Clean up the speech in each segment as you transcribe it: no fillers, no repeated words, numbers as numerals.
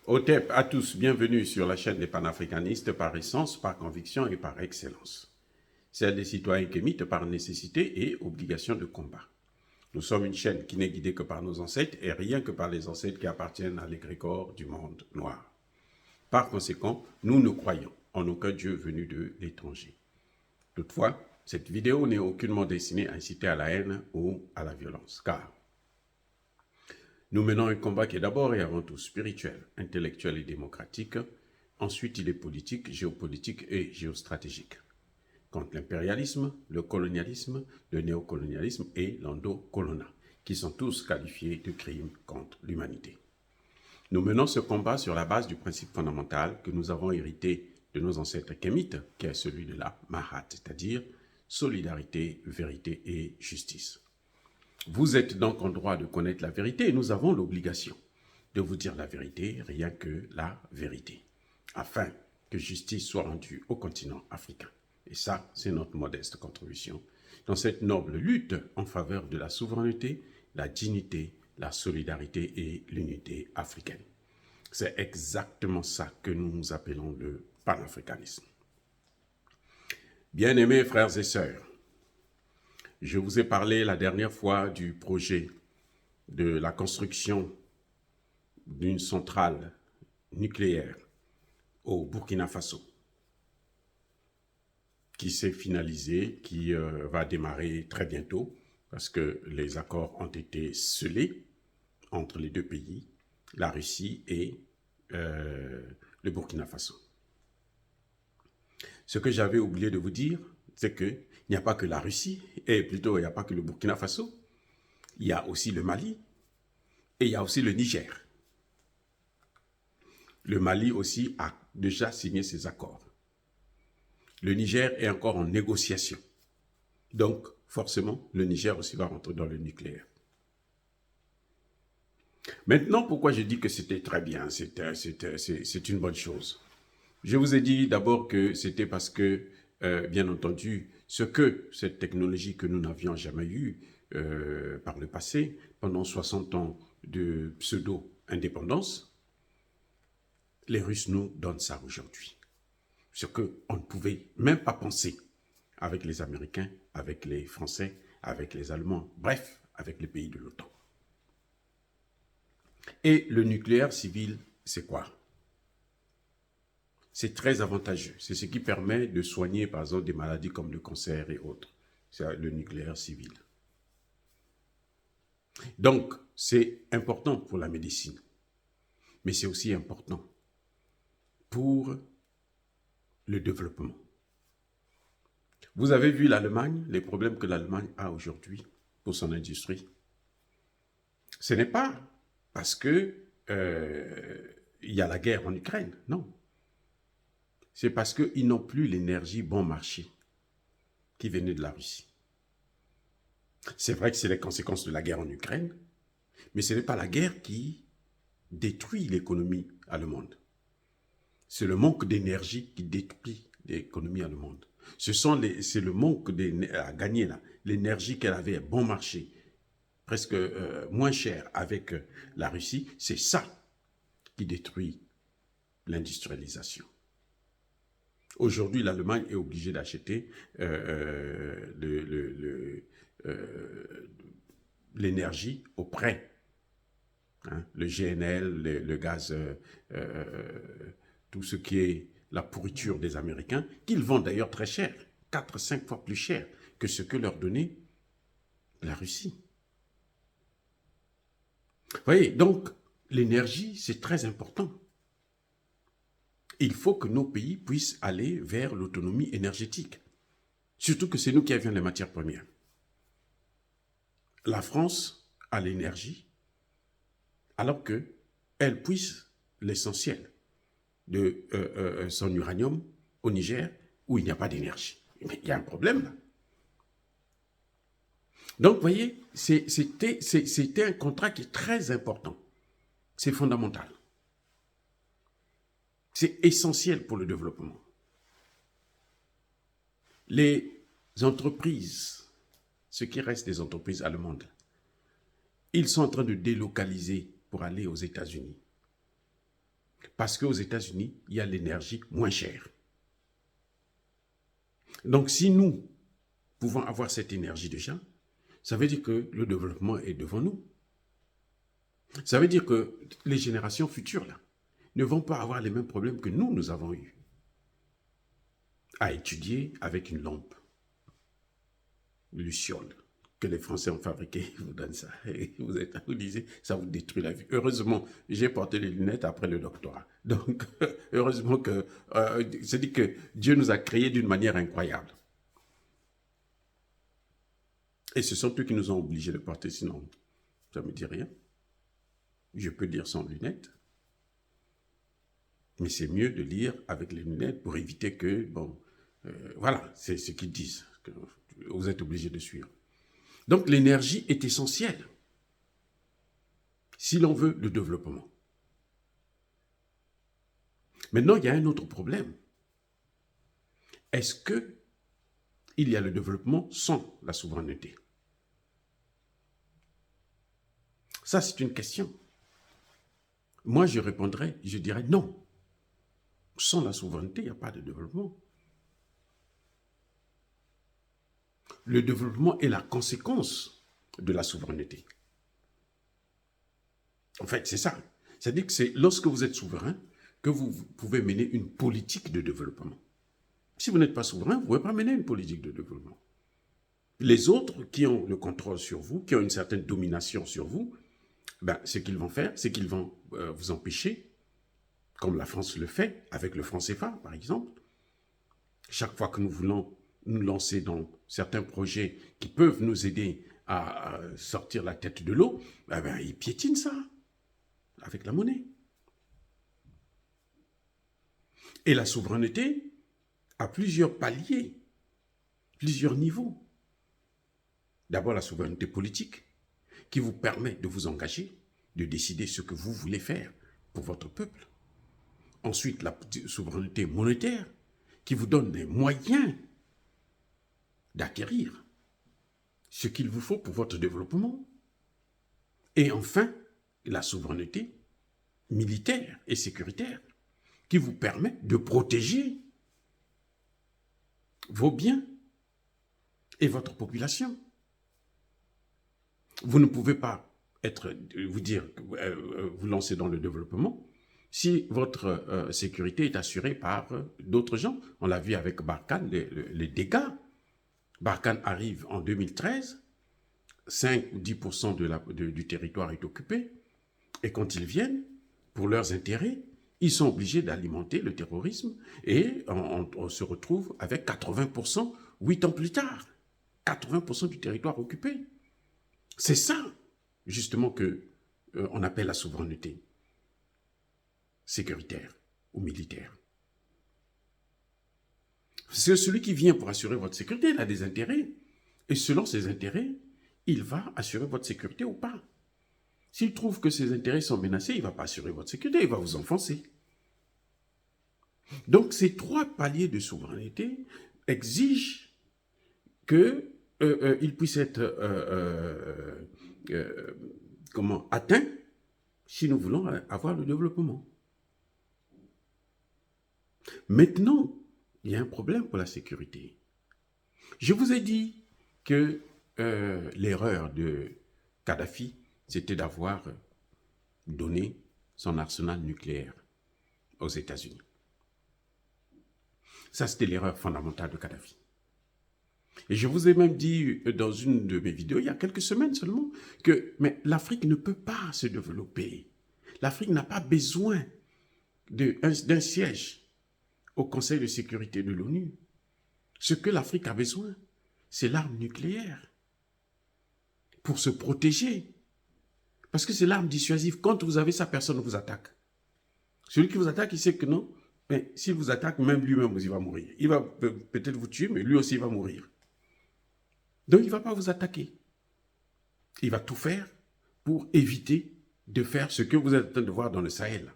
OTEP à tous, bienvenue sur la chaîne des panafricanistes par essence, par conviction et par excellence. Celle des citoyens kémites par nécessité et obligation de combat. Nous sommes une chaîne qui n'est guidée que par nos ancêtres et rien que par les ancêtres qui appartiennent à l'égrégore du monde noir. Par conséquent, nous ne croyons en aucun Dieu venu de l'étranger. Toutefois, cette vidéo n'est aucunement destinée à inciter à la haine ou à la violence, car nous menons un combat qui est d'abord et avant tout spirituel, intellectuel et démocratique. Ensuite, il est politique, géopolitique et géostratégique. Contre l'impérialisme, le colonialisme, le néocolonialisme et l'endocolonat, qui sont tous qualifiés de crimes contre l'humanité. Nous menons ce combat sur la base du principe fondamental que nous avons hérité de nos ancêtres kémites, qui est celui de la Mahat, c'est-à-dire solidarité, vérité et justice. Vous êtes donc en droit de connaître la vérité et nous avons l'obligation de vous dire la vérité, rien que la vérité, afin que justice soit rendue au continent africain. Et ça, c'est notre modeste contribution dans cette noble lutte en faveur de la souveraineté, la dignité, la solidarité et l'unité africaine. C'est exactement ça que nous appelons le panafricanisme. Bien-aimés frères et sœurs, je vous ai parlé la dernière fois du projet de la construction d'une centrale nucléaire au Burkina Faso, qui s'est finalisé, qui va démarrer très bientôt, parce que les accords ont été scellés entre les deux pays, la Russie et le Burkina Faso. Ce que j'avais oublié de vous dire, c'est qu'il n'y a pas que la Russie, et plutôt il n'y a pas que le Burkina Faso, il y a aussi le Mali, et il y a aussi le Niger. Le Mali aussi a déjà signé ses accords. Le Niger est encore en négociation. Donc, forcément, le Niger aussi va rentrer dans le nucléaire. Maintenant, pourquoi je dis que c'était très bien, c'est une bonne chose. Je vous ai dit d'abord que c'était parce que, bien entendu, cette technologie que nous n'avions jamais eue par le passé, pendant 60 ans de pseudo-indépendance, les Russes nous donnent ça aujourd'hui. Ce qu'on ne pouvait même pas penser avec les Américains, avec les Français, avec les Allemands, bref, avec les pays de l'OTAN. Et le nucléaire civil, c'est quoi? C'est très avantageux. C'est ce qui permet de soigner, par exemple, des maladies comme le cancer et autres. C'est le nucléaire civil. Donc, c'est important pour la médecine. Mais c'est aussi important pour le développement. Vous avez vu l'Allemagne, les problèmes que l'Allemagne a aujourd'hui pour son industrie. Ce n'est pas parce que y a la guerre en Ukraine, non. C'est parce qu'ils n'ont plus l'énergie bon marché qui venait de la Russie. C'est vrai que c'est les conséquences de la guerre en Ukraine, mais ce n'est pas la guerre qui détruit l'économie allemande. C'est le manque d'énergie qui détruit l'économie allemande. C'est le manque à gagner là, l'énergie qu'elle avait bon marché, presque moins cher avec la Russie, c'est ça qui détruit l'industrialisation. Aujourd'hui, l'Allemagne est obligée d'acheter l'énergie au prêt. Hein, le GNL, le gaz, tout ce qui est la pourriture des Américains, qu'ils vendent d'ailleurs très cher, 4-5 fois plus cher que ce que leur donnait la Russie. Vous voyez, donc l'énergie, c'est très important. Il faut que nos pays puissent aller vers l'autonomie énergétique. Surtout que c'est nous qui avions les matières premières. La France a l'énergie, alors qu'elle puise l'essentiel de son uranium au Niger, où il n'y a pas d'énergie. Mais il y a un problème là. Donc, vous voyez, c'était un contrat qui est très important. C'est fondamental. C'est essentiel pour le développement. Les entreprises, ce qui reste des entreprises allemandes, ils sont en train de délocaliser pour aller aux États-Unis. Parce qu'aux États-Unis, il y a l'énergie moins chère. Donc, si nous pouvons avoir cette énergie déjà, ça veut dire que le développement est devant nous. Ça veut dire que les générations futures, là, ne vont pas avoir les mêmes problèmes que nous avons eus à étudier avec une lampe luciole que les Français ont fabriqué. Ils vous donnent ça. Et vous disiez, ça vous détruit la vie. Heureusement, j'ai porté les lunettes après le doctorat. Donc, heureusement que, c'est dit que Dieu nous a créés d'une manière incroyable. Et ce sont eux qui nous ont obligés de porter, sinon, ça ne me dit rien. Je peux lire sans lunettes. Mais c'est mieux de lire avec les lunettes pour éviter que, bon, voilà, c'est ce qu'ils disent, que vous êtes obligé de suivre. Donc l'énergie est essentielle si l'on veut le développement. Maintenant, il y a un autre problème. Est-ce qu'il y a le développement sans la souveraineté? Ça, c'est une question. Moi, je répondrais, je dirais non. Sans la souveraineté, il n'y a pas de développement. Le développement est la conséquence de la souveraineté. En fait, c'est ça. C'est-à-dire que c'est lorsque vous êtes souverain que vous pouvez mener une politique de développement. Si vous n'êtes pas souverain, vous ne pouvez pas mener une politique de développement. Les autres qui ont le contrôle sur vous, qui ont une certaine domination sur vous, ben, ce qu'ils vont faire, c'est qu'ils vont vous empêcher, comme la France le fait, avec le franc CFA, par exemple. Chaque fois que nous voulons nous lancer dans certains projets qui peuvent nous aider à sortir la tête de l'eau, ben, ils piétinent ça avec la monnaie. Et la souveraineté a plusieurs paliers, plusieurs niveaux. D'abord, la souveraineté politique, qui vous permet de vous engager, de décider ce que vous voulez faire pour votre peuple. Ensuite, la souveraineté monétaire, qui vous donne les moyens d'acquérir ce qu'il vous faut pour votre développement. Et enfin, la souveraineté militaire et sécuritaire, qui vous permet de protéger vos biens et votre population. Vous ne pouvez pas vous lancer dans le développement si votre sécurité est assurée par d'autres gens. On l'a vu avec Barkhane, les dégâts. Barkhane arrive en 2013, 5 ou 10% du territoire est occupé, et quand ils viennent, pour leurs intérêts, ils sont obligés d'alimenter le terrorisme, et on se retrouve avec 80% 8 ans plus tard. 80% du territoire occupé. C'est ça, justement, qu'on appelle la souveraineté sécuritaire ou militaire. C'est celui qui vient pour assurer votre sécurité, il a des intérêts. Et selon ses intérêts, il va assurer votre sécurité ou pas. S'il trouve que ses intérêts sont menacés, il ne va pas assurer votre sécurité, il va vous enfoncer. Donc, ces trois paliers de souveraineté exigent qu'ils puissent être atteints si nous voulons avoir le développement. Maintenant, il y a un problème pour la sécurité. Je vous ai dit que l'erreur de Kadhafi, c'était d'avoir donné son arsenal nucléaire aux États-Unis. Ça, c'était l'erreur fondamentale de Kadhafi. Et je vous ai même dit dans une de mes vidéos, il y a quelques semaines seulement, que l'Afrique ne peut pas se développer. L'Afrique n'a pas besoin d'un siège au Conseil de sécurité de l'ONU. Ce que l'Afrique a besoin, c'est l'arme nucléaire pour se protéger. Parce que c'est l'arme dissuasive. Quand vous avez ça, personne ne vous attaque. Celui qui vous attaque, il sait que non, mais s'il vous attaque, même lui-même, il va mourir. Il va peut-être vous tuer, mais lui aussi, il va mourir. Donc, il ne va pas vous attaquer. Il va tout faire pour éviter de faire ce que vous êtes en train de voir dans le Sahel.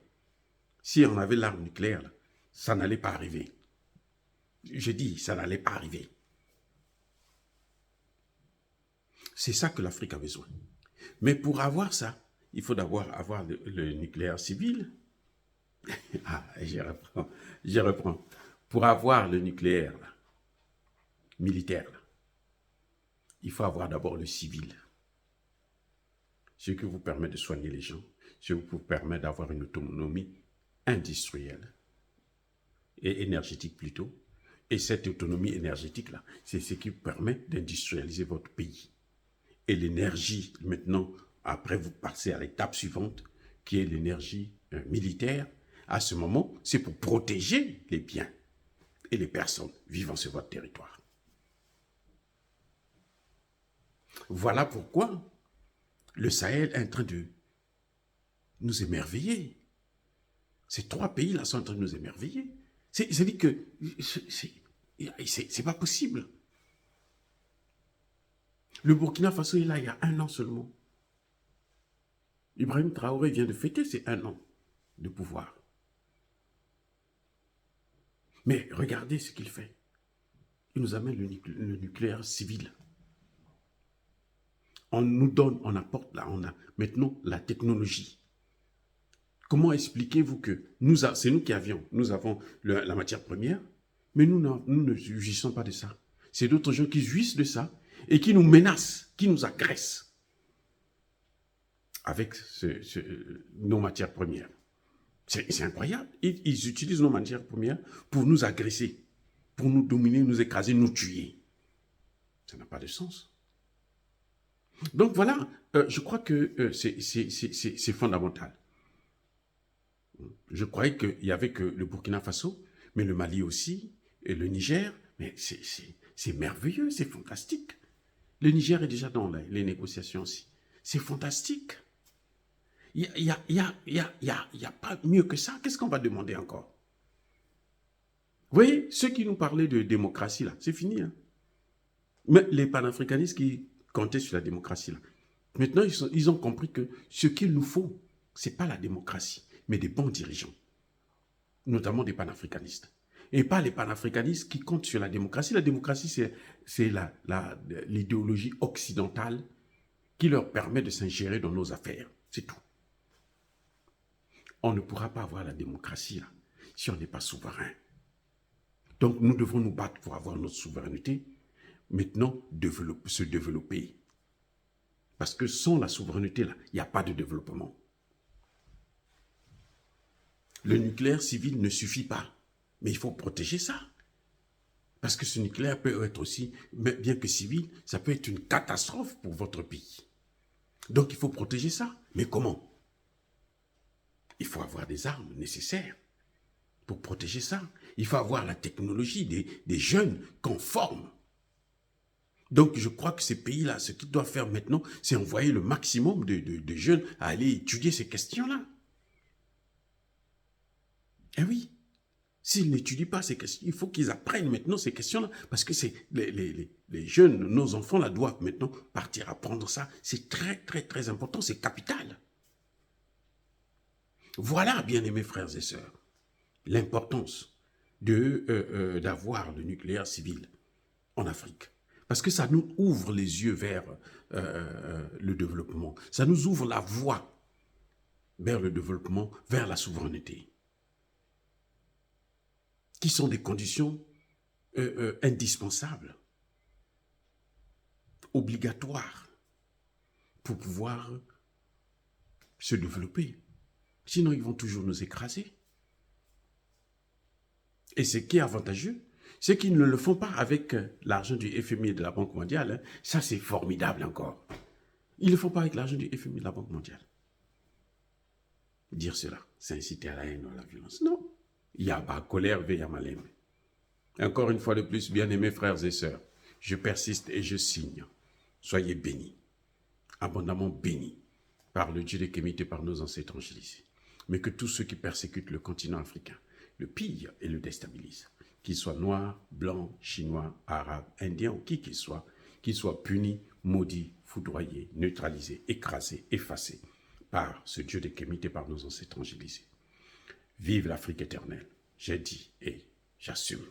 Si on avait l'arme nucléaire, là, ça n'allait pas arriver. Je dis, ça n'allait pas arriver. C'est ça que l'Afrique a besoin. Mais pour avoir ça, il faut d'abord avoir le nucléaire civil, Ah, je reprends. Pour avoir le nucléaire, là, militaire, là, il faut avoir d'abord le civil. Ce qui vous permet de soigner les gens, ce qui vous permet d'avoir une autonomie industrielle et énergétique plutôt. Et cette autonomie énergétique-là, c'est ce qui vous permet d'industrialiser votre pays. Et l'énergie, maintenant, après vous passez à l'étape suivante, qui est l'énergie militaire. À ce moment, c'est pour protéger les biens et les personnes vivant sur votre territoire. Voilà pourquoi le Sahel est en train de nous émerveiller. Ces trois pays-là sont en train de nous émerveiller. C'est-à-dire que c'est pas possible. Le Burkina Faso est là il y a 1 an seulement. Ibrahim Traoré vient de fêter ses 1 an de pouvoir. Mais regardez ce qu'il fait. Il nous amène le nucléaire civil. On nous donne, on apporte là, on a maintenant la technologie. Comment expliquez-vous que c'est nous qui avions, nous avons la matière première, mais nous ne jouissons pas de ça. C'est d'autres gens qui jouissent de ça et qui nous menacent, qui nous agressent avec nos matières premières. C'est incroyable. Ils utilisent nos matières premières pour nous agresser, pour nous dominer, nous écraser, nous tuer. Ça n'a pas de sens. Donc voilà, je crois que c'est fondamental. Je croyais qu'il n'y avait que le Burkina Faso, mais le Mali aussi, et le Niger, mais c'est merveilleux, c'est fantastique. Le Niger est déjà dans les négociations aussi. C'est fantastique. Il n'y a pas mieux que ça. Qu'est-ce qu'on va demander encore? Vous voyez, ceux qui nous parlaient de démocratie, là, c'est fini. Hein? Mais les panafricanistes qui comptaient sur la démocratie, là, maintenant, ils ont compris que ce qu'il nous faut, ce n'est pas la démocratie, mais des bons dirigeants, notamment des panafricanistes. Et pas les panafricanistes qui comptent sur la démocratie. La démocratie, c'est l'idéologie occidentale qui leur permet de s'ingérer dans nos affaires. C'est tout. On ne pourra pas avoir la démocratie là, si on n'est pas souverain. Donc nous devons nous battre pour avoir notre souveraineté. Maintenant, se développer. Parce que sans la souveraineté, là, il n'y a pas de développement. Le nucléaire civil ne suffit pas. Mais il faut protéger ça. Parce que ce nucléaire peut être aussi, bien que civil, ça peut être une catastrophe pour votre pays. Donc il faut protéger ça. Mais comment? Il faut avoir des armes nécessaires pour protéger ça. Il faut avoir la technologie des jeunes qu'on forme. Donc je crois que ces pays-là, ce qu'ils doivent faire maintenant, c'est envoyer le maximum de jeunes à aller étudier ces questions-là. Eh oui. S'ils n'étudient pas ces questions, il faut qu'ils apprennent maintenant ces questions-là. Parce que les jeunes, nos enfants, là, doivent maintenant partir apprendre ça. C'est très, très, très important. C'est capital. Voilà, bien-aimés frères et sœurs, l'importance d'avoir le nucléaire civil en Afrique. Parce que ça nous ouvre les yeux vers le développement. Ça nous ouvre la voie vers le développement, vers la souveraineté. Qui sont des conditions indispensables, obligatoires, pour pouvoir se développer. Sinon, ils vont toujours nous écraser. Et ce qui est avantageux, c'est qu'ils ne le font pas avec l'argent du FMI et de la Banque mondiale. Hein. Ça, c'est formidable encore. Ils ne le font pas avec l'argent du FMI et de la Banque mondiale. Dire cela, c'est inciter à la haine ou à la violence. Non. Il y a pas colère, veille à malem. Encore une fois de plus, bien-aimés frères et sœurs, je persiste et je signe. Soyez bénis, abondamment bénis par le Dieu des Kémites et par nos ancêtres angélisés. Mais que tous ceux qui persécutent le continent africain le pillent et le déstabilisent, qu'ils soient noirs, blancs, chinois, arabes, indiens ou qui qu'ils soient punis, maudits, foudroyés, neutralisés, écrasés, effacés par ce Dieu des Kémites et par nos ancêtres angélisés. Vive l'Afrique éternelle, j'ai dit et j'assume.